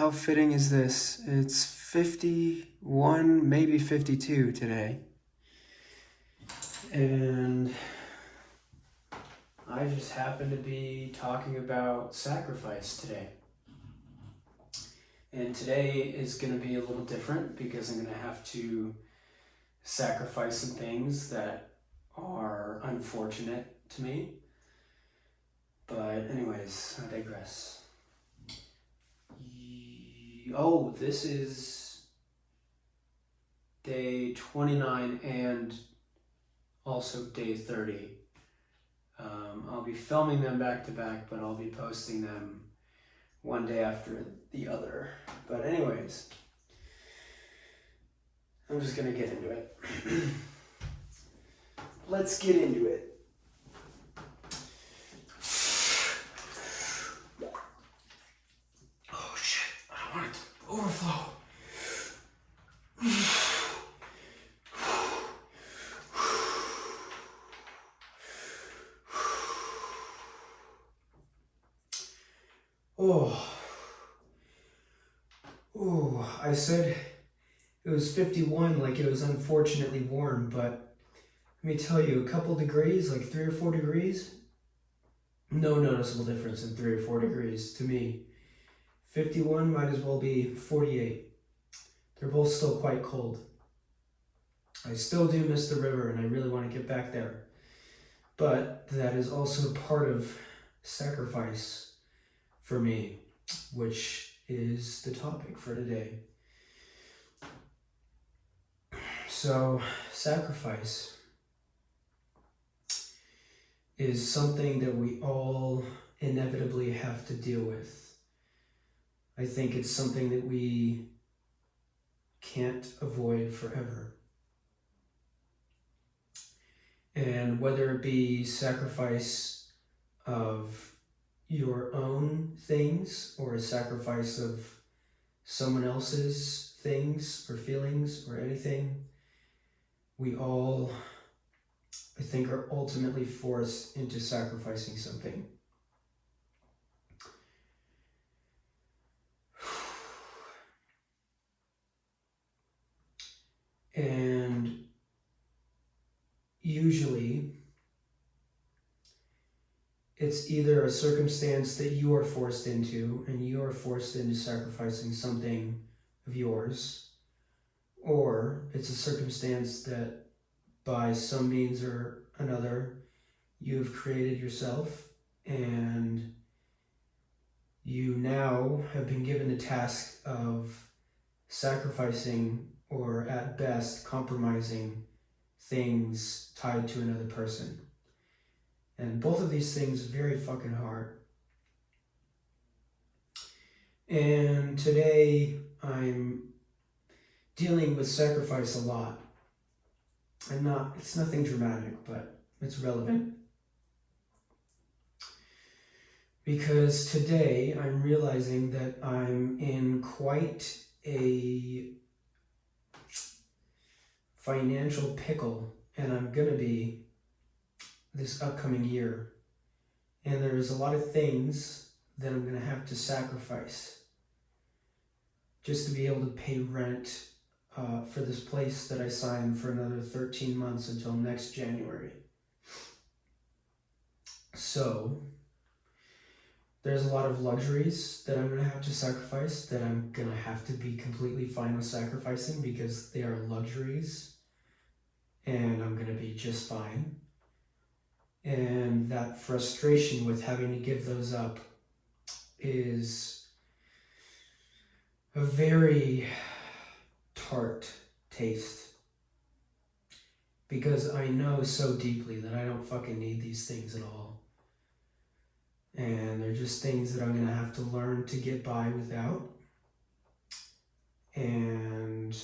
how fitting is this? It's 51, maybe 52 today. And I just happen to be talking about sacrifice today. And today is going to be a little different because I'm going to have to sacrifice some things that are unfortunate to me. But anyways, I digress. Oh, this is day 29 and also day 30. I'll be filming them back to back, but I'll be posting them one day after the other. But anyways, I'm just gonna get into it. Let's get into it. Oh shit, I don't want it to overflow. I said it was 51 like it was unfortunately warm, but let me tell you, a couple degrees, like 3 or 4 degrees, no noticeable difference in 3 or 4 degrees to me. 51 might as well be 48. They're both still quite cold. I still do miss the river and I really want to get back there. But that is also part of sacrifice for me, which is the topic for today. So, sacrifice is something that we all inevitably have to deal with. I think it's something that we can't avoid forever. And whether it be sacrifice of your own things or a sacrifice of someone else's things or feelings or anything, we all, I think, are ultimately forced into sacrificing something. And usually, it's either a circumstance that you are forced into and you are forced into sacrificing something of yours, or it's a circumstance that by some means or another you've created yourself and you now have been given the task of sacrificing or at best compromising things tied to another person. And both of these things are very fucking hard. And today I'm dealing with sacrifice a lot. It's nothing dramatic, but it's relevant. Because today I'm realizing that I'm in quite a financial pickle, and I'm gonna be this upcoming year. And there's a lot of things that I'm gonna have to sacrifice just to be able to pay rent for this place that I signed for another 13 months until next January. So there's a lot of luxuries that I'm going to have to sacrifice that I'm going to have to be completely fine with sacrificing because they are luxuries and I'm going to be just fine. And that frustration with having to give those up is a very tart taste, because I know so deeply that I don't fucking need these things at all. And they're just things that I'm gonna have to learn to get by without. And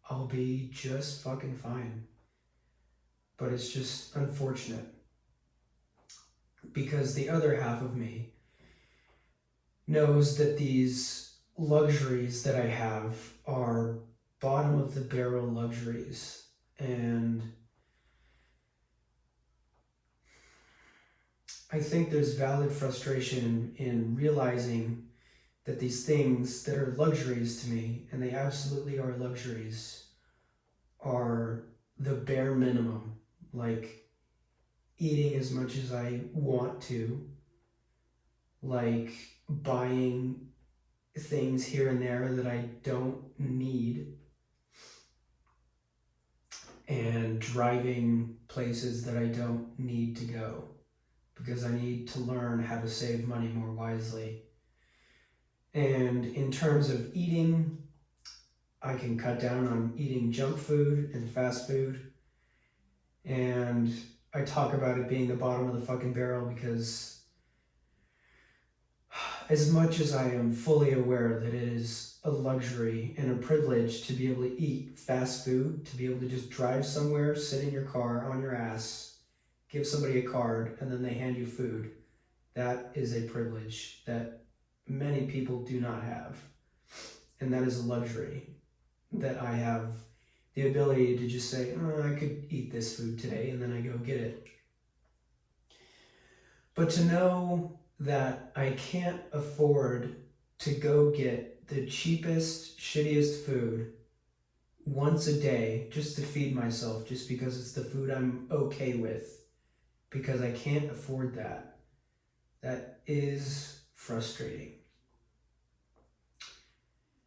I'll be just fucking fine. But it's just unfortunate, because the other half of me knows that these luxuries that I have are bottom of the barrel luxuries. And I think there's valid frustration in realizing that these things that are luxuries to me, and they absolutely are luxuries, are the bare minimum, like eating as much as I want to, like buying things here and there that I don't need, and driving places that I don't need to go because I need to learn how to save money more wisely. And in terms of eating, I can cut down on eating junk food and fast food. And I talk about it being the bottom of the fucking barrel because as much as I am fully aware that it is a luxury and a privilege to be able to eat fast food, to be able to just drive somewhere, sit in your car on your ass, give somebody a card, and then they hand you food, that is a privilege that many people do not have. And that is a luxury that I have the ability to just say, oh, I could eat this food today, and then I go get it. But to know that I can't afford to go get the cheapest, shittiest food once a day just to feed myself, just because it's the food I'm okay with, because I can't afford that, that is frustrating.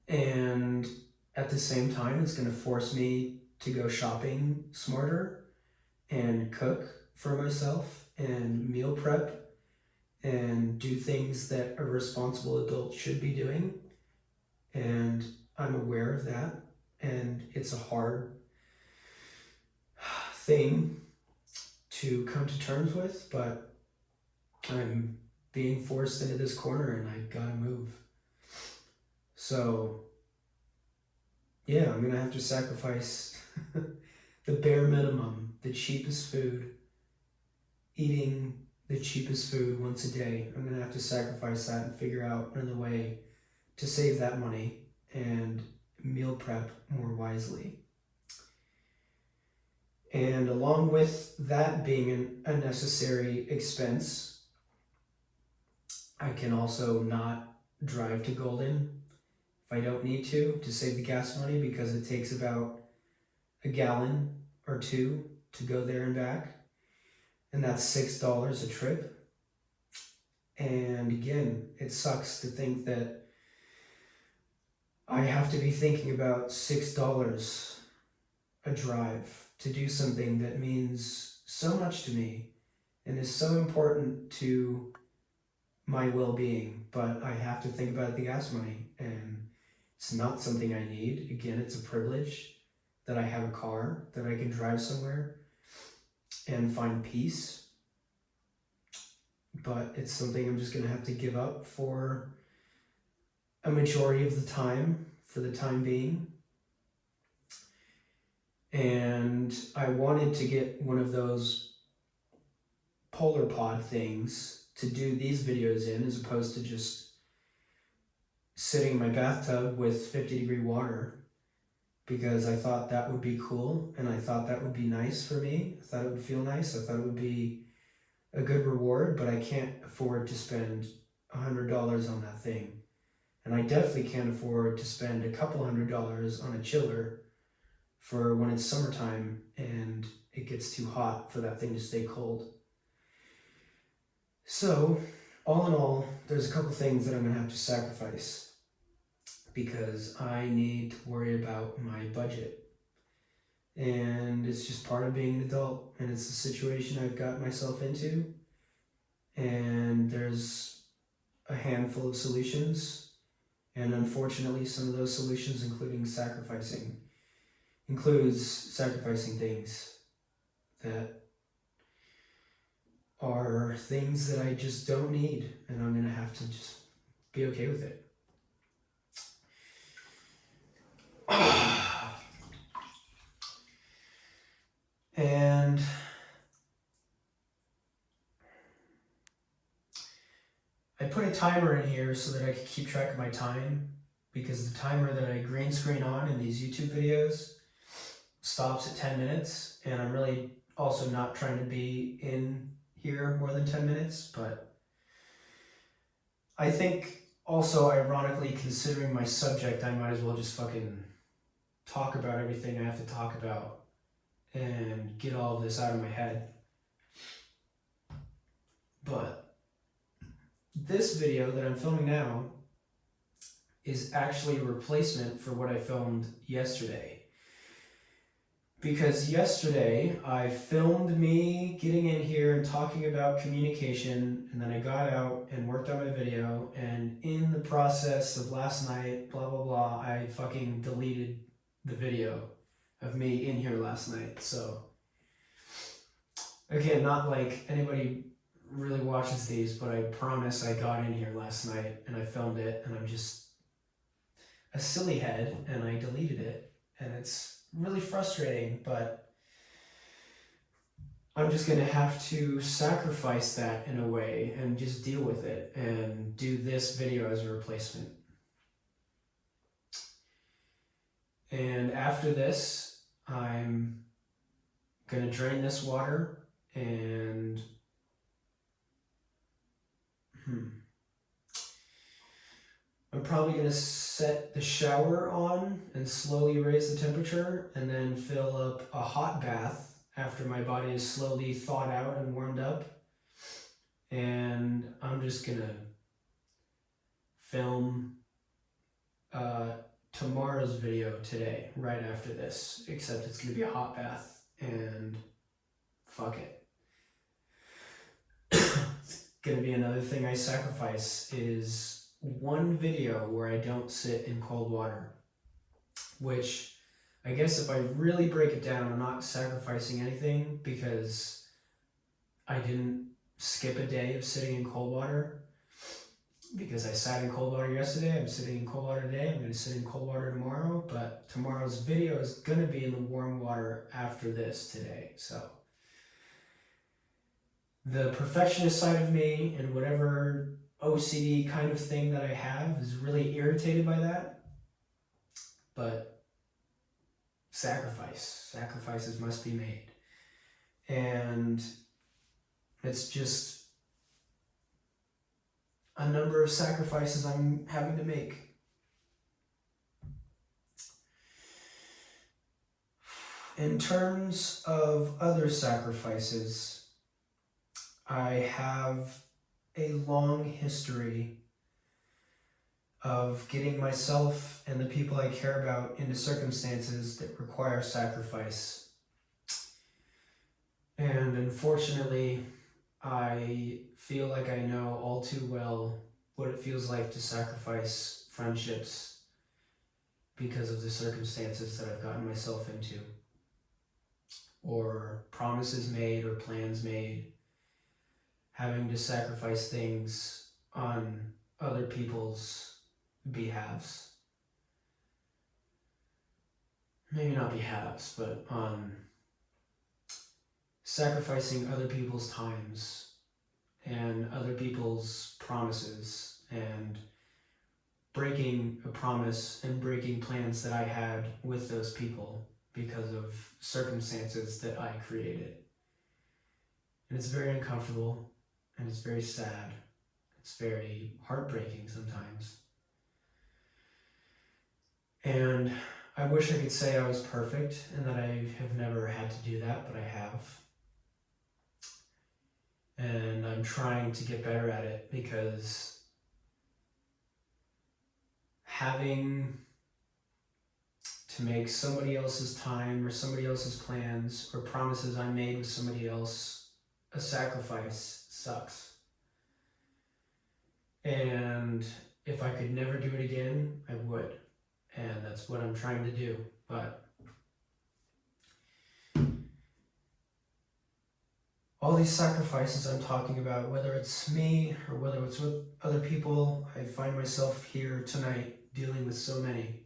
And at the same time, it's going to force me to go shopping smarter and cook for myself and meal prep and do things that a responsible adult should be doing. And I'm aware of that. And it's a hard thing to come to terms with, but I'm being forced into this corner and I gotta move. So yeah, I'm gonna have to sacrifice the bare minimum, the cheapest food, eating the cheapest food once a day. I'm gonna have to sacrifice that and figure out another way to save that money and meal prep more wisely. And along with that being a necessary expense, I can also not drive to Golden if I don't need to save the gas money, because it takes about a gallon or two to go there and back. And that's $6 a trip. And again, it sucks to think that I have to be thinking about $6 a drive to do something that means so much to me and is so important to my well-being, but I have to think about the gas money, and it's not something I need. Again, it's a privilege that I have a car, that I can drive somewhere and find peace, but it's something I'm just gonna have to give up for a majority of the time, for the time being. And I wanted to get one of those Polar Pod things to do these videos in, as opposed to just sitting in my bathtub with 50-degree water, because I thought that would be cool and I thought that would be nice for me. I thought it would feel nice. I thought it would be a good reward, but I can't afford to spend $100 on that thing. And I definitely can't afford to spend a couple $100 on a chiller for when it's summertime and it gets too hot for that thing to stay cold. So, all in all, there's a couple things that I'm gonna have to sacrifice because I need to worry about my budget. And it's just part of being an adult, and it's the situation I've got myself into. And there's a handful of solutions, and unfortunately some of those solutions includes sacrificing things that are things that I just don't need, and I'm gonna have to just be okay with it. And I put a timer in here so that I can keep track of my time, because the timer that I green screen on in these YouTube videos stops at 10 minutes, and I'm really also not trying to be in here more than 10 minutes, but I think Also, ironically, considering my subject, I might as well just fucking talk about everything I have to talk about and get all of this out of my head. But this video that I'm filming now is actually a replacement for what I filmed yesterday. Because yesterday I filmed me getting in here and talking about communication, and then I got out and worked on my video, and in the process of last night, blah blah blah, I fucking deleted the video of me in here last night. So again, not like anybody really watches these, but I promise I got in here last night and I filmed it, and I'm just a silly head and I deleted it, and it's really frustrating, but I'm just gonna have to sacrifice that in a way and just deal with it and do this video as a replacement. And after this, I'm gonna drain this water and I'm probably going to set the shower on and slowly raise the temperature, and then fill up a hot bath after my body is slowly thawed out and warmed up. And I'm just going to film tomorrow's video today, right after this, except it's going to be a hot bath, and fuck it. It's going to be another thing I sacrifice, is one video where I don't sit in cold water, which I guess if I really break it down, I'm not sacrificing anything, because I didn't skip a day of sitting in cold water, because I sat in cold water yesterday. I'm sitting in cold water today. I'm going to sit in cold water tomorrow, but tomorrow's video is going to be in the warm water after this today. So the perfectionist side of me and whatever OCD kind of thing that I have is really irritated by that. But sacrifices must be made. And it's just a number of sacrifices I'm having to make. In terms of other sacrifices, I have a long history of getting myself and the people I care about into circumstances that require sacrifice. And unfortunately, I feel like I know all too well what it feels like to sacrifice friendships because of the circumstances that I've gotten myself into, or promises made or plans made, having to sacrifice things on other people's behalves. Maybe not behalves, but on sacrificing other people's times and other people's promises, and breaking a promise and breaking plans that I had with those people because of circumstances that I created. And it's very uncomfortable, and it's very sad. It's very heartbreaking sometimes. And I wish I could say I was perfect and that I have never had to do that, but I have. And I'm trying to get better at it, because having to make somebody else's time or somebody else's plans or promises I made with somebody else a sacrifice sucks. And if I could never do it again, I would. And that's what I'm trying to do. But all these sacrifices I'm talking about, whether it's me or whether it's with other people, I find myself here tonight dealing with so many.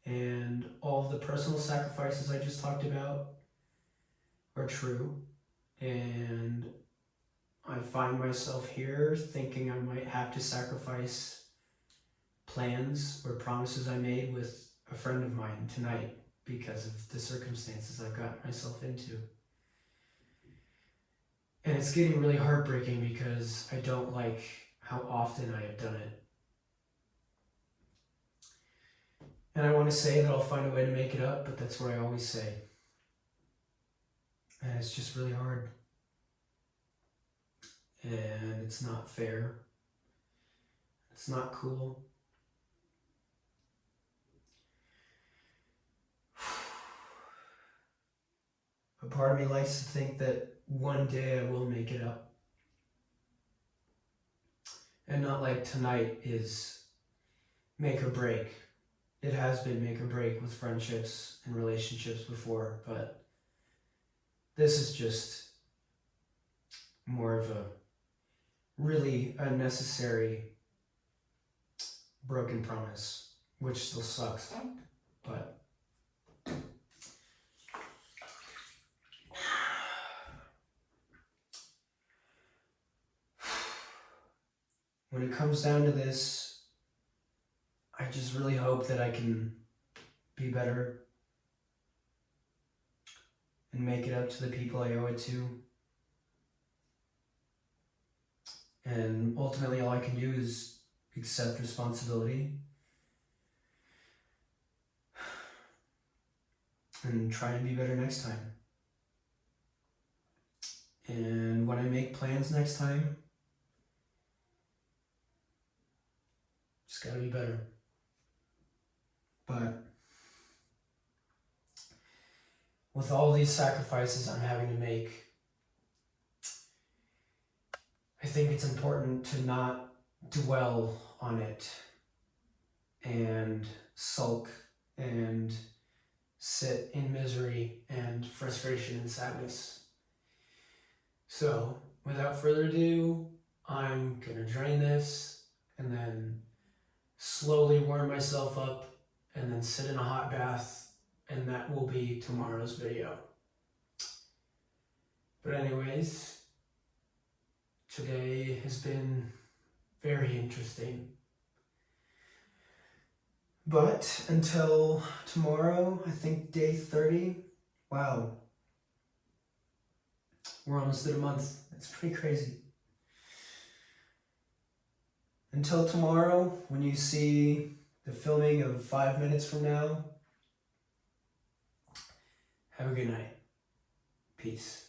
And all of the personal sacrifices I just talked about are true. And I find myself here thinking I might have to sacrifice plans or promises I made with a friend of mine tonight because of the circumstances I've got myself into. And it's getting really heartbreaking because I don't like how often I have done it. And I want to say that I'll find a way to make it up, but that's what I always say. And it's just really hard. And it's not fair. It's not cool. But part of me likes to think that one day I will make it up. And not like tonight is make or break. It has been make or break with friendships and relationships before, but this is just more of a really unnecessary broken promise, which still sucks, but when it comes down to this, I just really hope that I can be better and make it up to the people I owe it to. And ultimately, all I can do is accept responsibility and try and be better next time. And when I make plans next time, just gotta be better. But with all these sacrifices I'm having to make, I think it's important to not dwell on it and sulk and sit in misery and frustration and sadness. So, without further ado, I'm gonna drain this and then slowly warm myself up and then sit in a hot bath, and that will be tomorrow's video. But anyways, today has been very interesting. But until tomorrow, I think day 30, wow. We're almost at a month. That's pretty crazy. Until tomorrow, when you see the filming of 5 minutes from now, have a good night. Peace.